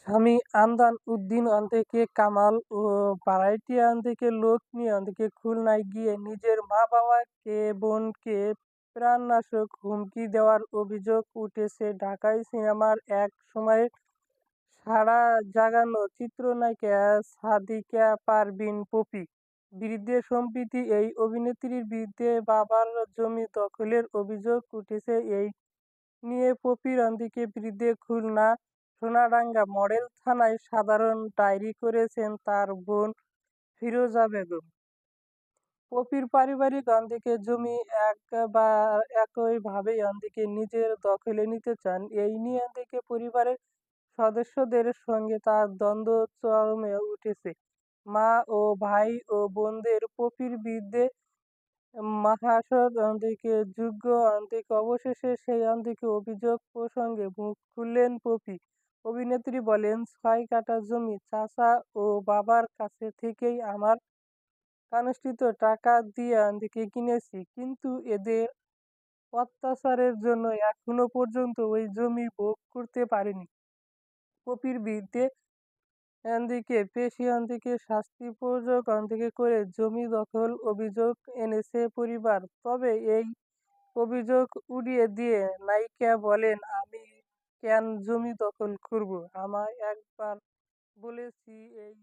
স্বামী আমদান উদ্দিন থেকে কামাল ও ভাড়াটিয়া থেকে লোক নিয়ে থেকে খুলনায় গিয়ে নিজের মা-বাবাকে বোনকে প্রাণনাশক হুমকি দেওয়ার অভিযোগ উঠেছে ঢাকাই সিনেমার এক সময়ের সাড়া জাগানো চিত্রনায়িকা সাদিকা পারভীন পপি বিরুদ্ধে। সম্প্রতি এই অভিনেত্রীর বিরুদ্ধে বাবার জমি দখলের অভিযোগ উঠেছে। এই নিয়ে পপির বিরুদ্ধে খুলনা সোনাডাঙ্গা মডেল থানায় সাধারণ ডায়েরি করেছেন তার বোন ফিরোজা বেগম। পপির পারিবারিক জমি একইভাবে নিজের দখলে নিতে চান। এই নিয়ে পরিবারের সদস্যদের সঙ্গে তার দ্বন্দ্ব চরমে উঠেছে। মা ও ভাই ও বোনদের পপির বিরুদ্ধে মাহাসর যোগ্য অবশেষে সেই অভিযোগ প্রসঙ্গে মুখ খুললেন পপি। অভিনেত্রী বলেন, ৬ কাঠা জমি চাচা ও বাবার কাছে থেকেই আমার কানষ্ঠিত টাকা দিয়ে কিনেছি, কিন্তু এদের অত্যাচারের জন্য এখনো পর্যন্ত ওই জমি ভোগ করতে পারিনি। পপির বিরুদ্ধে পেশি শাস্তিপ্রযোগ করে জমি দখল অভিযোগ এনেছে পরিবার। তবে এই অভিযোগ উড়িয়ে দিয়ে নায়িকা বলেন, আমি কেন জমি দখল করব? আমায় একবার বলেছি এই